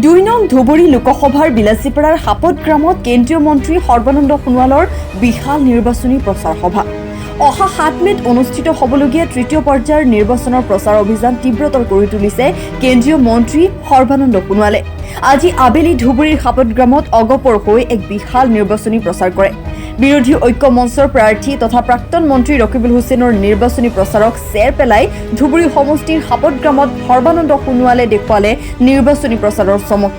দুই নং ধুবুৰী লোকসভাৰ বিলাসীপাৰাৰ হাপত গ্ৰামত কেন্দ্ৰীয় মন্ত্ৰী সৰ্বানন্দ সোণোৱালৰ বিশাল নিৰ্বাচনী প্ৰচাৰ সভা। অহা 7 মেত অনুষ্ঠিত হ'বলগীয়া তৃতীয় পৰ্যায়ৰ নিৰ্বাচনৰ প্ৰচাৰ অভিযান তীব্ৰতৰ কৰি তুলিছে কেন্দ্ৰীয় মন্ত্ৰী সৰ্বানন্দ সোণোৱালে। আজি আবেলি ধুবুৰীৰ হাপত গ্ৰামত অগপৰ হৈ এক বিশাল নিৰ্বাচনী প্ৰচাৰ কৰে। বিৰোধী ঐক্য মঞ্চৰ প্ৰাৰ্থী তথা প্ৰাক্তন মন্ত্ৰী ৰকিবুল হুছেইনৰ নিৰ্বাচনী প্ৰচাৰক চেৰ পেলাই ধুবুৰী সমষ্টিৰ হাপত গ্ৰামত সৰ্বানন্দ সোণোৱালে দেখুৱালে নিৰ্বাচনী প্ৰচাৰৰ চমক।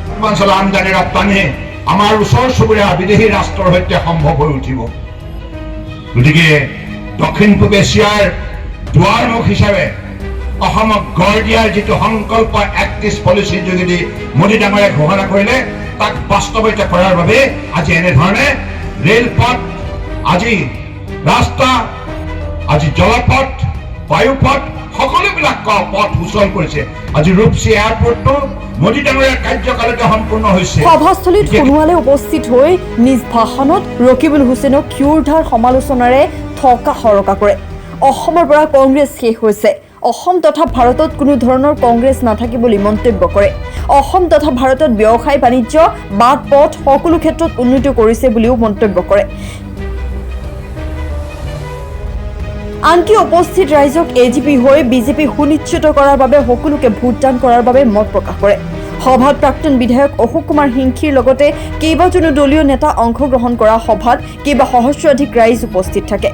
পূৰ্বাঞ্চল আমদানি ৰপ্তানি আমাৰ ওচৰ চুবুৰীয়া বিদেশী ৰাষ্ট্ৰৰ সৈতে সম্ভৱ হৈ উঠিব। গতিকে দক্ষিণ পূব এছিয়াৰ দুৱাৰমুখ হিচাপে অসমক গঢ় দিয়াৰ যিটো সংকল্প 31 পলিচিৰ যোগেদি মোদী ডাঙৰীয়াই ঘোষণা কৰিলে তাক বাস্তৱায়িত কৰাৰ বাবে আজি এনেধৰণে ৰেলপথ, আজি ৰাস্তা, আজি জলপথ, বায়ুপথ সকলোবিলাক পথ সুচল কৰিছে। আজি ৰূপসী এয়াৰপৰ্টটো মোদী ডাঙৰীয়াৰ কাৰ্যকালতে সম্পূৰ্ণ হৈছে। সভাস্থলীত সোণোৱালে উপস্থিত হৈ নিজ ভাষণত ৰকিবুল হুছেইনক ক্ষুৰধাৰ সমালোচনাৰে থকা সৰকা কৰে। অসমৰ পৰা কংগ্ৰেছ শেষ হৈছে, অসম তথা ভাৰতত কোনো ধৰণৰ কংগ্ৰেছ নাথাকে বুলি মন্তব্য কৰে। অসম তথা ভাৰতত ব্যৱসায় বাণিজ্য, বাট পথ সকলো ক্ষেত্ৰত উন্নতি কৰিছে বুলিও মন্তব্য কৰে। আনকি উপস্থিত ৰাইজক এজিপি হৈ বিজেপি সুনিশ্চিত কৰাৰ বাবে সকলোকে ভোটদান কৰাৰ বাবে মত প্ৰকাশ কৰে। সভাত প্ৰাক্তন বিধায়ক অশোক কুমাৰ সিংখীৰ লগতে কেইবাজনো দলীয় নেতা অংশগ্ৰহণ কৰা সভাত কেইবা সহস্ৰাধিক ৰাইজ উপস্থিত থাকে।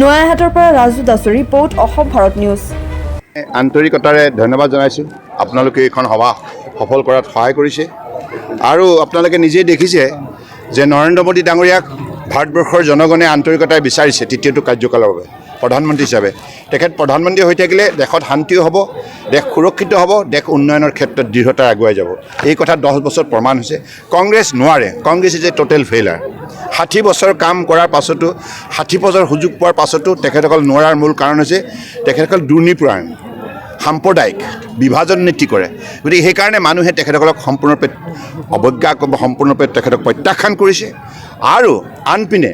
নয়াহাটৰ পৰা ৰাজু দাসৰ ৰিপৰ্ট, অসম ভাৰত নিউজ। আন্তৰিকতাৰে ধন্যবাদ জনাইছোঁ। আপোনালোকে এইখন সভা সফল কৰাত সহায় কৰিছে আৰু আপোনালোকে নিজেই দেখিছে যে নৰেন্দ্ৰ মোদী ডাঙৰীয়াক ভাৰতবৰ্ষৰ জনগণে আন্তৰিকতাৰে বিচাৰিছে তৃতীয়টো কাৰ্যকালৰ বাবে প্ৰধানমন্ত্ৰী হিচাপে। তেখেত প্ৰধানমন্ত্ৰী হৈ থাকিলে দেশত শান্তিও হ'ব, দেশ সুৰক্ষিত হ'ব, দেশ উন্নয়নৰ ক্ষেত্ৰত দৃঢ়তাৰে আগুৱাই যাব। এই কথা 10 বছৰত প্ৰমাণ হৈছে। কংগ্ৰেছ নোৱাৰে, Congress is a total failure. 60 বছৰ কাম কৰাৰ পাছতো, 60 বছৰ সুযোগ পোৱাৰ পাছতো তেখেতসকল নোৱাৰাৰ মূল কাৰণ হৈছে তেখেতসকল দুৰ্নীতিপৰায়ণ, সাম্প্ৰদায়িক বিভাজন নীতি কৰে। গতিকে সেইকাৰণে মানুহে তেখেতসকলক সম্পূৰ্ণৰূপে অৱজ্ঞা সম্পূৰ্ণৰূপে তেখেতক প্ৰত্যাখ্যান কৰিছে। আৰু আনপিনে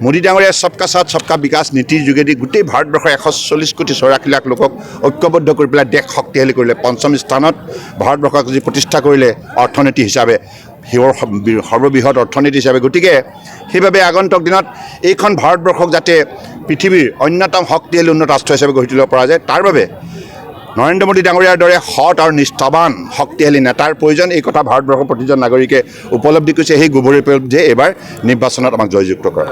মোদী ডাঙৰীয়াৰ সবকা সাথ সবকা বিকাশ নীতিৰ যোগেদি গোটেই ভাৰতবৰ্ষৰ 140 কোটি 84 লাখ লোকক ঐক্যবদ্ধ কৰি পেলাই দেশ শক্তিশালী কৰিলে। 5ম স্থানত ভাৰতবৰ্ষক যি প্ৰতিষ্ঠা কৰিলে অৰ্থনীতি হিচাপে, সৰ্ববৃহৎ অৰ্থনীতি হিচাপে। গতিকে সেইবাবে আগন্তুক দিনত এইখন ভাৰতবৰ্ষক যাতে পৃথিৱীৰ অন্যতম শক্তিশালী উন্নত ৰাষ্ট্ৰ হিচাপে গঢ়ি তুলিব পৰা যায়, তাৰ বাবে নৰেন্দ্ৰ মোদী ডাঙৰীয়াৰ দৰে সৎ আৰু নিষ্ঠাৱান শক্তিশালী নেতাৰ প্ৰয়োজন। এই কথা ভাৰতবৰ্ষৰ প্ৰতিজন নাগৰিকে উপলব্ধি কৰিছে। সেই গোবৰী উপলব্ধিয়ে এইবাৰ নিৰ্বাচনত আমাক জয়যুক্ত কৰে।